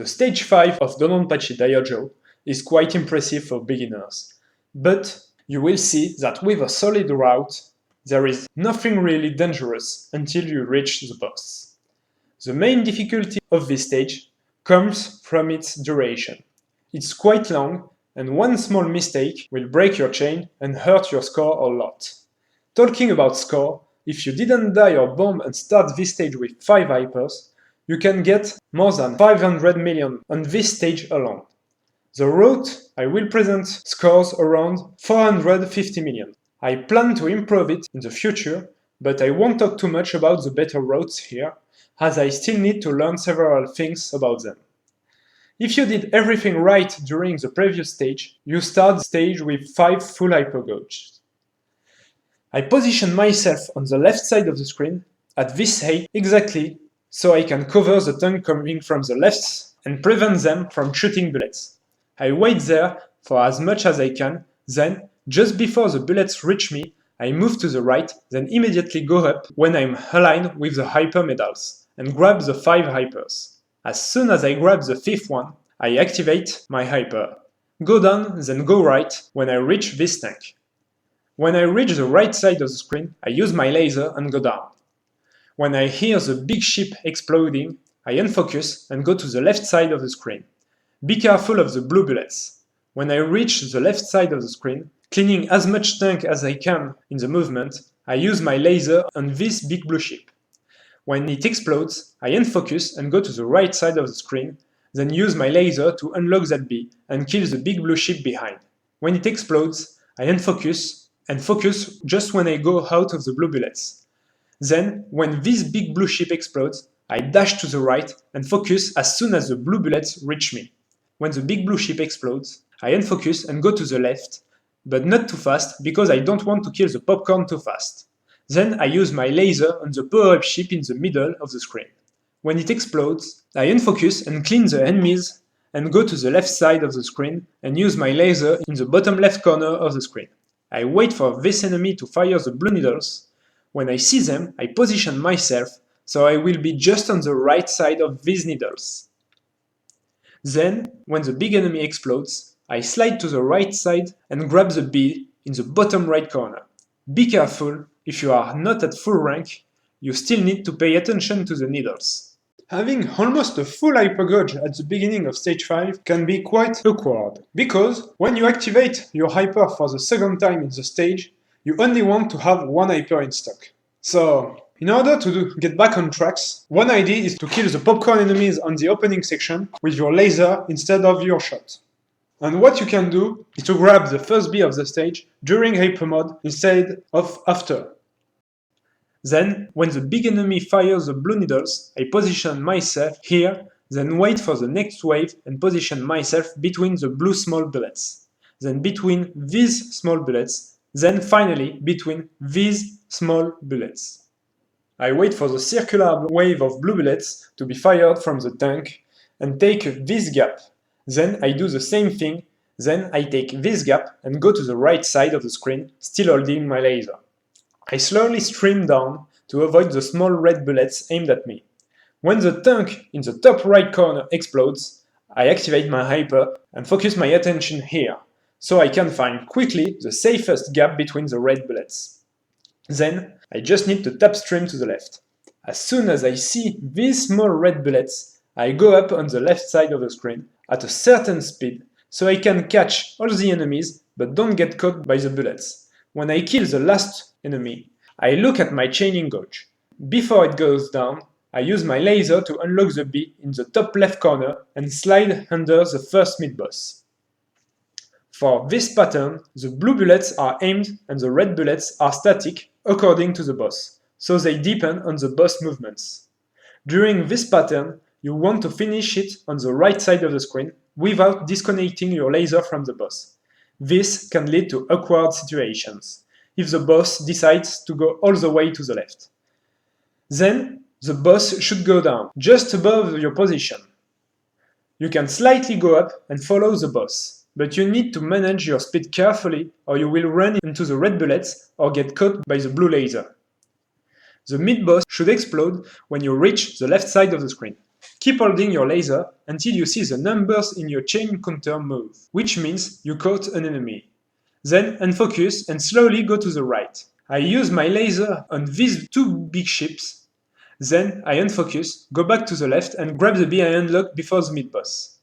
The stage 5 of Dodonpachi Daioujou is quite impressive for beginners, but you will see that with a solid route, there is nothing really dangerous until you reach the boss. The main difficulty of this stage comes from its duration. It's quite long, and one small mistake will break your chain and hurt your score a lot. Talking about score, if you didn't die or bomb and start this stage with 5 hypers, you can get more than 500 million on this stage alone. The route I will present scores around 450 million. I plan to improve it in the future, but I won't talk too much about the better routes here, as I still need to learn several things about them. If you did everything right during the previous stage, you start the stage with 5 full hyper gauges. I position myself on the left side of the screen at this height exactly so I can cover the tank coming from the left and prevent them from shooting bullets. I wait there for as much as I can, then, just before the bullets reach me, I move to the right, then immediately go up when I'm aligned with the hyper medals, and grab the 5 hypers. As soon as I grab the 5th one, I activate my hyper. Go down, then go right when I reach this tank. When I reach the right side of the screen, I use my laser and go down. When I hear the big ship exploding, I unfocus and go to the left side of the screen. Be careful of the blue bullets. When I reach the left side of the screen, cleaning as much tank as I can in the movement, I use my laser on this big blue ship. When it explodes, I unfocus and go to the right side of the screen, then use my laser to unlock that bee and kill the big blue ship behind. When it explodes, I unfocus and focus just when I go out of the blue bullets. Then, when this big blue ship explodes, I dash to the right and focus as soon as the blue bullets reach me. When the big blue ship explodes, I unfocus and go to the left, but not too fast because I don't want to kill the popcorn too fast. Then I use my laser on the power-up ship in the middle of the screen. When it explodes, I unfocus and clean the enemies and go to the left side of the screen and use my laser in the bottom left corner of the screen. I wait for this enemy to fire the blue needles. When I see them, I position myself so I will be just on the right side of these needles. Then, when the big enemy explodes, I slide to the right side and grab the bee in the bottom right corner. Be careful, if you are not at full rank, you still need to pay attention to the needles. Having almost a full hyper gauge at the beginning of stage 5 can be quite awkward, because when you activate your hyper for the second time in the stage, you only want to have 1 hyper in stock. So, in order to get back on tracks, one idea is to kill the popcorn enemies on the opening section with your laser instead of your shot. And what you can do is to grab the first bee of the stage during hyper mode instead of after. Then, when the big enemy fires the blue needles, I position myself here, then wait for the next wave and position myself between the blue small bullets. Then between these small bullets, then finally between these small bullets. I wait for the circular wave of blue bullets to be fired from the tank and take this gap. Then I do the same thing, then I take this gap and go to the right side of the screen, still holding my laser. I slowly stream down to avoid the small red bullets aimed at me. When the tank in the top right corner explodes, I activate my hyper and focus my attention here, so I can find quickly the safest gap between the red bullets. Then, I just need to tap stream to the left. As soon as I see these small red bullets, I go up on the left side of the screen at a certain speed, so I can catch all the enemies but don't get caught by the bullets. When I kill the last enemy, I look at my chaining gauge. Before it goes down, I use my laser to unlock the bee in the top left corner and slide under the first mid-boss. For this pattern, the blue bullets are aimed and the red bullets are static according to the boss, so they depend on the boss movements. During this pattern, you want to finish it on the right side of the screen without disconnecting your laser from the boss. This can lead to awkward situations, if the boss decides to go all the way to the left. Then, the boss should go down, just above your position. You can slightly go up and follow the boss, but you need to manage your speed carefully or you will run into the red bullets or get caught by the blue laser. The mid-boss should explode when you reach the left side of the screen. keep holding your laser until you see the numbers in your chain counter move, which means you caught an enemy. Then unfocus and slowly go to the right. I use my laser on these two big ships. Then I unfocus, go back to the left and grab the bee I unlocked before the mid-boss.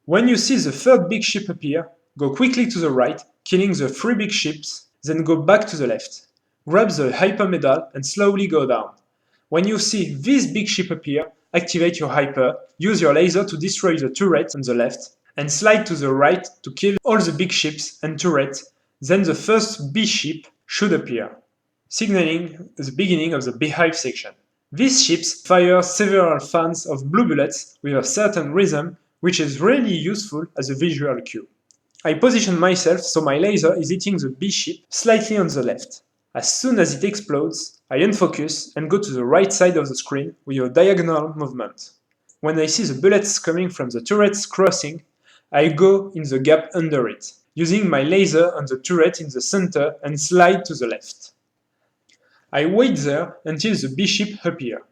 When you see the third big ship appear, go quickly to the right, killing the 3 big ships, then go back to the left. Grab the hyper medal and slowly go down. When you see this big ship appear, activate your hyper, use your laser to destroy the turret on the left, and slide to the right to kill all the big ships and turret, then the first bee ship should appear, signaling the beginning of the beehive section. These ships fire several fans of blue bullets with a certain rhythm, which is really useful as a visual cue. I position myself so my laser is hitting the bee ship slightly on the left. As soon as it explodes, I unfocus and go to the right side of the screen with a diagonal movement. When I see the bullets coming from the turret's crossing, I go in the gap under it, using my laser on the turret in the center and slide to the left. I wait there until the bee ship appears.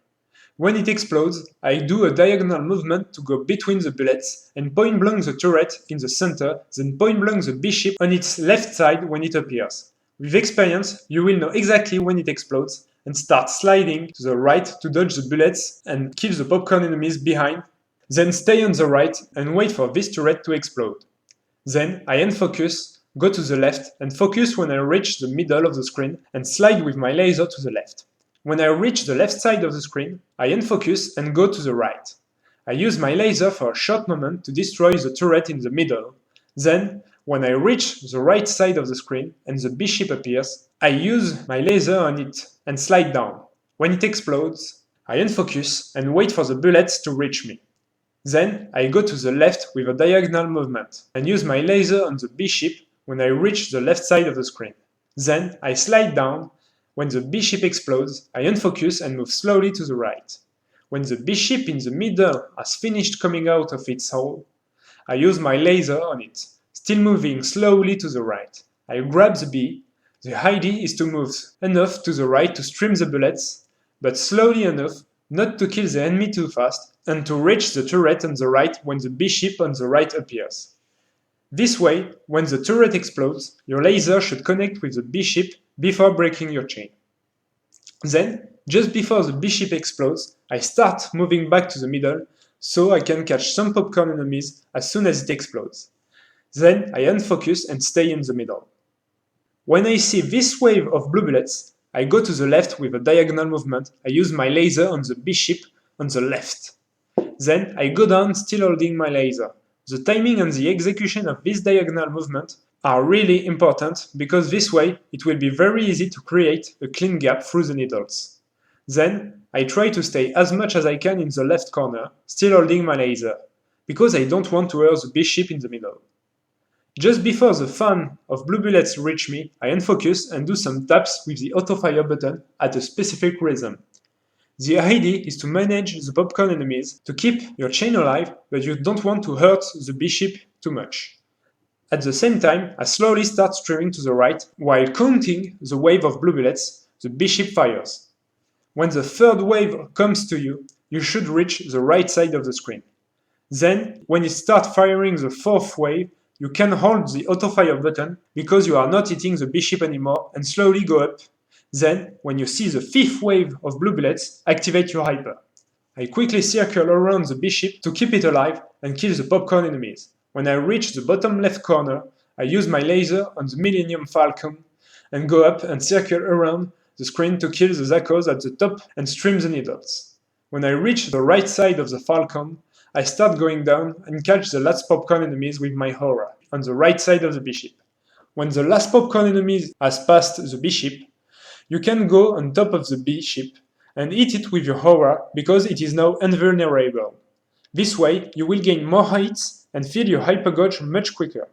When it explodes, I do a diagonal movement to go between the bullets and point blank the turret in the center, then point blank the bee ship on its left side when it appears. With experience, you will know exactly when it explodes and start sliding to the right to dodge the bullets and kill the popcorn enemies behind. Then stay on the right and wait for this turret to explode. Then I unfocus, go to the left and focus when I reach the middle of the screen and slide with my laser to the left. When I reach the left side of the screen, I unfocus and go to the right. I use my laser for a short moment to destroy the turret in the middle. Then, when I reach the right side of the screen and the bee ship appears, I use my laser on it and slide down. When it explodes, I unfocus and wait for the bullets to reach me. Then I go to the left with a diagonal movement and use my laser on the bee ship when I reach the left side of the screen. Then I slide down. When the bee ship explodes, I unfocus and move slowly to the right. When the bee ship in the middle has finished coming out of its hole, I use my laser on it, still moving slowly to the right. I grab the bee. The idea is to move enough to the right to stream the bullets, but slowly enough not to kill the enemy too fast, and to reach the turret on the right when the bee ship on the right appears. This way, when the turret explodes, your laser should connect with the bee ship before breaking your chain. Then, just before the bee ship explodes, I start moving back to the middle so I can catch some popcorn enemies as soon as it explodes. Then I unfocus and stay in the middle. When I see this wave of blue bullets, I go to the left with a diagonal movement. I use my laser on the bee ship on the left. Then I go down still holding my laser. The timing and the execution of this diagonal movement are really important because this way it will be very easy to create a clean gap through the needles. Then I try to stay as much as I can in the left corner, still holding my laser, because I don't want to hurt the bee ship in the middle. Just before the fan of blue bullets reach me, I unfocus and do some taps with the auto-fire button at a specific rhythm. The idea is to manage the popcorn enemies to keep your chain alive, but you don't want to hurt the bee ship too much. At the same time, I slowly start streaming to the right, while counting the wave of blue bullets the bee ship fires. When the third wave comes to you, you should reach the right side of the screen. Then, when it starts firing the fourth wave, you can hold the auto-fire button because you are not hitting the bee ship anymore and slowly go up. Then, when you see the fifth wave of blue bullets, activate your hyper. I quickly circle around the bee ship to keep it alive and kill the popcorn enemies. When I reach the bottom left corner, I use my laser on the Millennium Falcon and go up and circle around the screen to kill the Zakos at the top and stream the needles. When I reach the right side of the Falcon, I start going down and catch the last popcorn enemies with my aura on the right side of the bee ship. When the last popcorn enemy has passed the bee ship, you can go on top of the bee ship and hit it with your aura because it is now invulnerable. This way, you will gain more hits and fill your hyper gauge much quicker.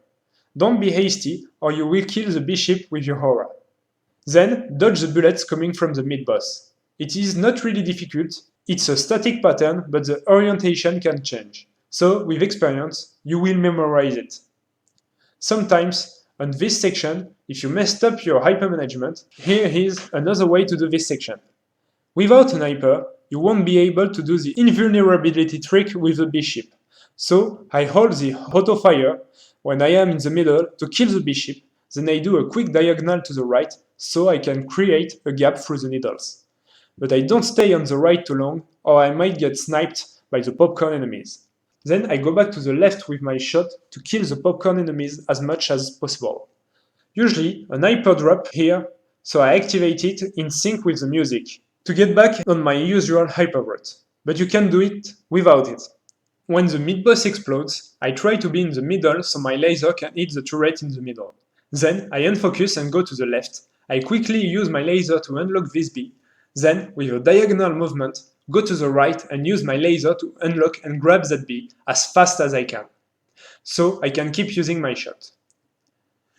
Don't be hasty or you will kill the bee ship with your aura. Then, dodge the bullets coming from the mid-boss. It is not really difficult, it's a static pattern, but the orientation can change. So, with experience, you will memorize it. Sometimes, on this section, if you messed up your hyper management, here is another way to do this section. Without an hyper, you won't be able to do the invulnerability trick with the bishop. So I hold the auto fire when I am in the middle to kill the bishop, then I do a quick diagonal to the right so I can create a gap through the needles. But I don't stay on the right too long or I might get sniped by the popcorn enemies. Then I go back to the left with my shot to kill the popcorn enemies as much as possible. Usually an hyper drop here, so I activate it in sync with the music to get back on my usual hyper route, but you can do it without it. When the mid-boss explodes, I try to be in the middle so my laser can hit the turret in the middle. Then I unfocus and go to the left. I quickly use my laser to unlock this B. Then, with a diagonal movement, go to the right and use my laser to unlock and grab that B as fast as I can. So I can keep using my shot.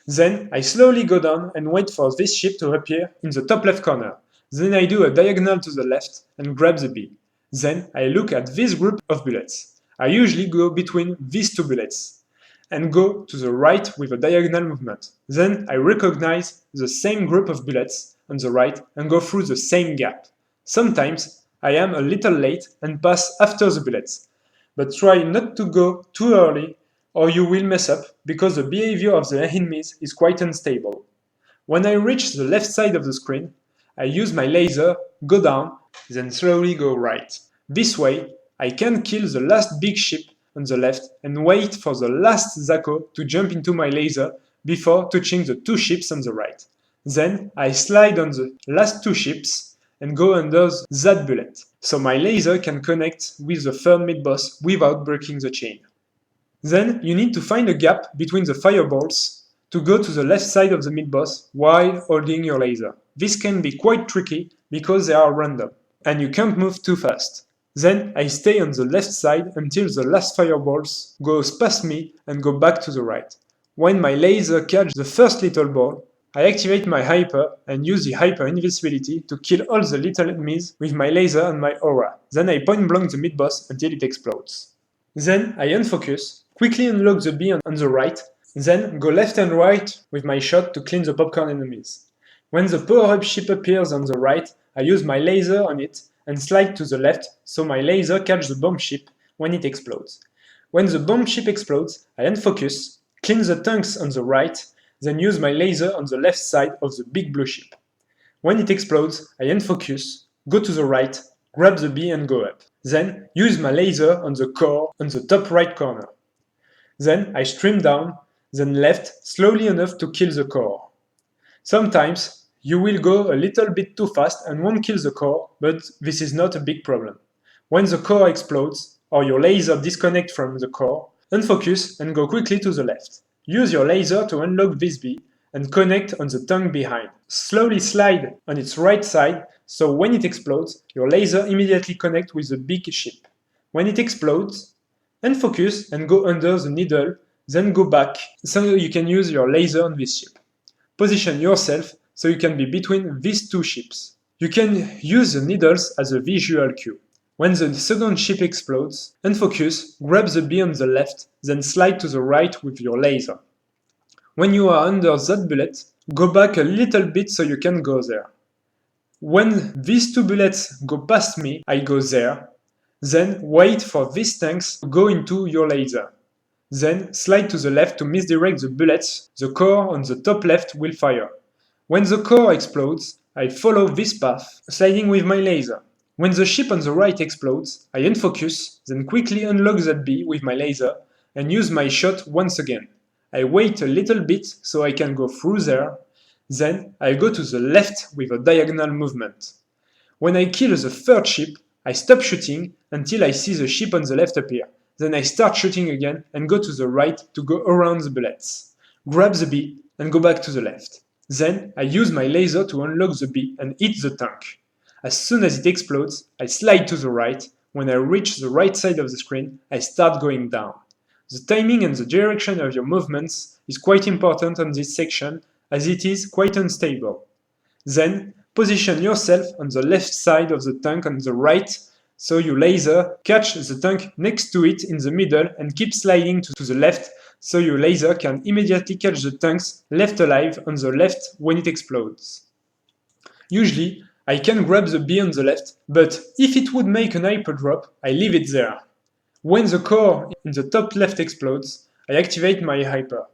Then I slowly go down and wait for this ship to appear in the top left corner. Then I do a diagonal to the left and grab the B. Then I look at this group of bullets. I usually go between these two bullets and go to the right with a diagonal movement. Then I recognize the same group of bullets on the right and go through the same gap. Sometimes I am a little late and pass after the bullets, but try not to go too early or you will mess up because the behavior of the enemies is quite unstable. When I reach the left side of the screen, I use my laser, go down, then slowly go right. This way, I can kill the last big ship on the left and wait for the last Zako to jump into my laser before touching the two ships on the right. Then I slide on the last two ships and go under that bullet, so my laser can connect with the third mid-boss without breaking the chain. Then you need to find a gap between the fireballs to go to the left side of the mid-boss while holding your laser. This can be quite tricky because they are random, and you can't move too fast. Then I stay on the left side until the last fireballs goes past me and go back to the right. When my laser catches the first little ball, I activate my hyper and use the hyper invisibility to kill all the little enemies with my laser and my aura. Then I point blank the mid-boss until it explodes. Then I unfocus, quickly unlock the B on the right, then go left and right with my shot to clean the popcorn enemies. When the power-up ship appears on the right, I use my laser on it and slide to the left so my laser catches the bomb ship when it explodes. When the bomb ship explodes, I unfocus, clean the tanks on the right, then use my laser on the left side of the big blue ship. When it explodes, I unfocus, go to the right, grab the B and go up. Then use my laser on the core on the top right corner. Then I stream down, then left slowly enough to kill the core. Sometimes you will go a little bit too fast and won't kill the core, but this is not a big problem. When the core explodes, or your laser disconnects from the core, unfocus and go quickly to the left. Use your laser to unlock this B and connect on the tank behind. Slowly slide on its right side, so when it explodes, your laser immediately connects with the big ship. When it explodes, unfocus and go under the needle, then go back, so you can use your laser on this ship. Position yourself so you can be between these two ships. You can use the needles as a visual cue. When the second ship explodes, unfocus, grab the B on the left, then slide to the right with your laser. When you are under that bullet, go back a little bit so you can go there. When these two bullets go past me, I go there. Then wait for these tanks to go into your laser. Then slide to the left to misdirect the bullets the core on the top left will fire. When the core explodes, I follow this path, sliding with my laser. When the ship on the right explodes, I unfocus, then quickly unlock that B with my laser and use my shot once again. I wait a little bit so I can go through there, then I go to the left with a diagonal movement. When I kill the third ship, I stop shooting until I see the ship on the left appear. Then I start shooting again and go to the right to go around the bullets. Grab the B and go back to the left. Then I use my laser to unlock the B and hit the tank. As soon as it explodes, I slide to the right. When I reach the right side of the screen, I start going down. The timing and the direction of your movements is quite important on this section as it is quite unstable. Then, position yourself on the left side of the tank on the right so your laser catch the tank next to it in the middle and keep sliding to the left so your laser can immediately catch the tanks left alive on the left when it explodes. Usually, I can grab the B on the left, but if it would make an hyper drop, I leave it there. When the core in the top left explodes, I activate my hyper.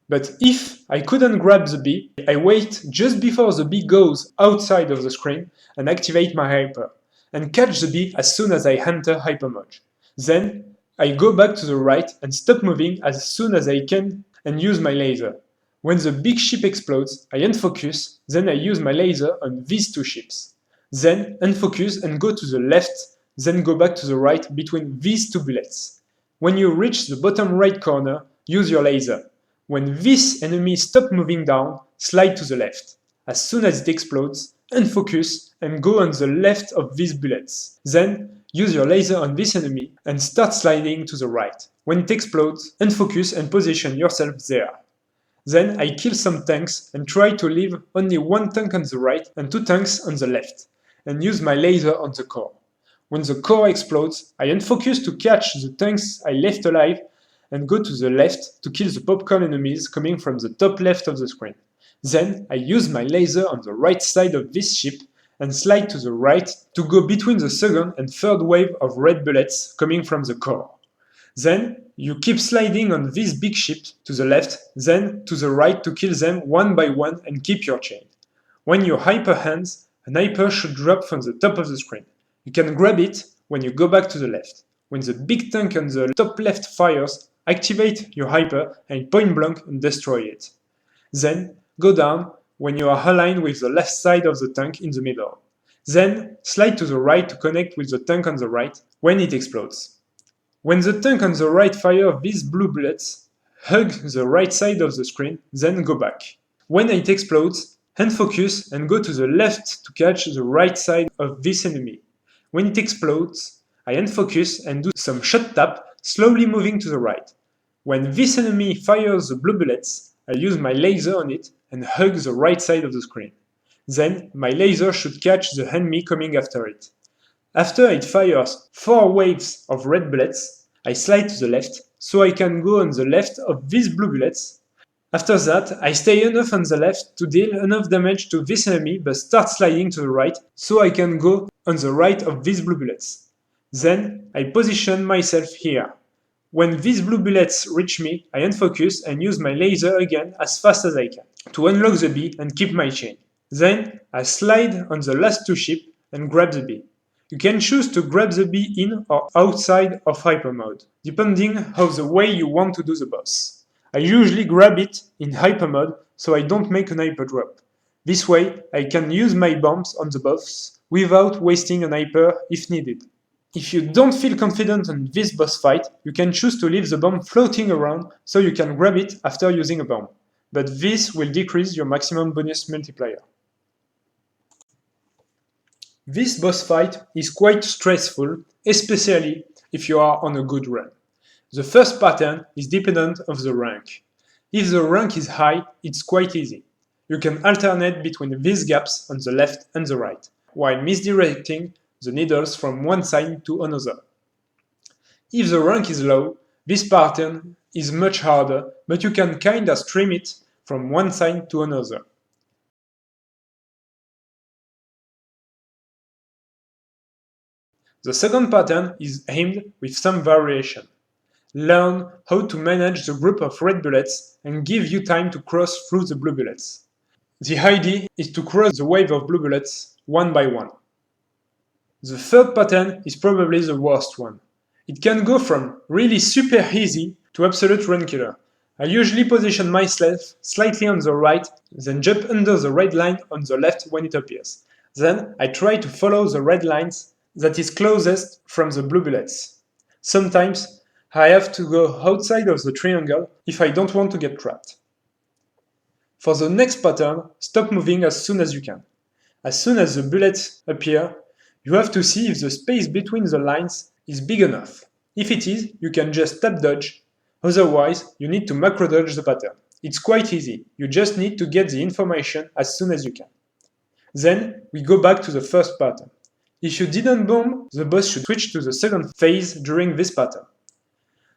But if I couldn't grab the B, I wait just before the B goes outside of the screen and activate my hyper, and catch the B as soon as I enter hyper mode. Then I go back to the right and stop moving as soon as I can and use my laser. When the big ship explodes, I unfocus, then I use my laser on these two ships. Then unfocus and go to the left, then go back to the right between these two bullets. When you reach the bottom right corner, use your laser. When this enemy stops moving down, slide to the left. As soon as it explodes, unfocus and go on the left of these bullets. Then use your laser on this enemy and start sliding to the right. When it explodes, unfocus and position yourself there. Then I kill some tanks and try to leave only one tank on the right and two tanks on the left, and use my laser on the core. When the core explodes, I unfocus to catch the tanks I left alive and go to the left to kill the popcorn enemies coming from the top left of the screen. Then I use my laser on the right side of this ship and slide to the right to go between the second and third wave of red bullets coming from the core. Then you keep sliding on this big ship to the left, then to the right to kill them one by one and keep your chain. When your hyper ends, an hyper should drop from the top of the screen. You can grab it when you go back to the left. When the big tank on the top left fires, activate your hyper and point blank and destroy it. Then go down when you are aligned with the left side of the tank in the middle. Then slide to the right to connect with the tank on the right when it explodes. When the tank on the right fires these blue bullets, hug the right side of the screen, then go back. When it explodes, unfocus and go to the left to catch the right side of this enemy. When it explodes, I unfocus and do some shot tap, slowly moving to the right. When this enemy fires the blue bullets, I use my laser on it and hug the right side of the screen. Then my laser should catch the enemy coming after it. After it fires 4 waves of red bullets, I slide to the left, so I can go on the left of these blue bullets. After that, I stay enough on the left to deal enough damage to this enemy but start sliding to the right, so I can go on the right of these blue bullets. Then I position myself here. When these blue bullets reach me, I unfocus and use my laser again as fast as I can to unlock the B and keep my chain. Then I slide on the last two ships and grab the B. You can choose to grab the B in or outside of hyper mode, depending on the way you want to do the boss. I usually grab it in hyper mode so I don't make an hyper drop. This way I can use my bombs on the boss without wasting an hyper if needed. If you don't feel confident on this boss fight, you can choose to leave the bomb floating around so you can grab it after using a bomb, but this will decrease your maximum bonus multiplier. This boss fight is quite stressful, especially if you are on a good run. The first pattern is dependent on the rank. If the rank is high, it's quite easy. You can alternate between these gaps on the left and the right, while misdirecting the needles from one side to another. If the rank is low, this pattern is much harder, but you can kinda stream it from one side to another. The second pattern is aimed with some variation. Learn how to manage the group of red bullets and give you time to cross through the blue bullets. The idea is to cross the wave of blue bullets one by one. The third pattern is probably the worst one. It can go from really super easy to absolute run killer. I usually position myself slightly on the right, then jump under the red line on the left when it appears. Then I try to follow the red lines that is closest from the blue bullets. Sometimes I have to go outside of the triangle if I don't want to get trapped. For the next pattern, stop moving as soon as you can. As soon as the bullets appear, you have to see if the space between the lines is big enough. If it is, you can just tap dodge, otherwise you need to macro dodge the pattern. It's quite easy, you just need to get the information as soon as you can. Then we go back to the first pattern. If you didn't bomb, the boss should switch to the second phase during this pattern.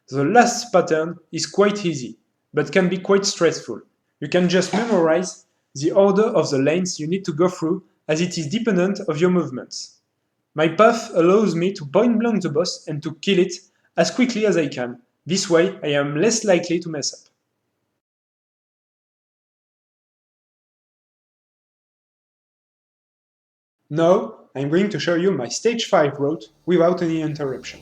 The last pattern is quite easy, but can be quite stressful. You can just memorize the order of the lanes you need to go through as it is dependent of your movements. My path allows me to point blank the boss and to kill it as quickly as I can. This way, I am less likely to mess up. Now, I'm going to show you my stage 5 route without any interruption.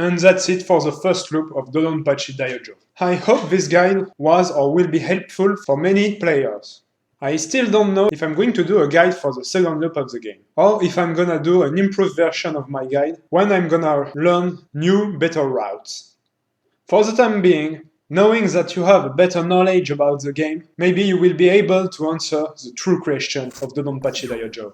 And that's it for the first loop of Dodonpachi Daioujou. I hope this guide was or will be helpful for many players. I still don't know if I'm going to do a guide for the second loop of the game, or if I'm gonna do an improved version of my guide when I'm gonna learn new, better routes. For the time being, knowing that you have a better knowledge about the game, maybe you will be able to answer the true question of Dodonpachi Daioujou.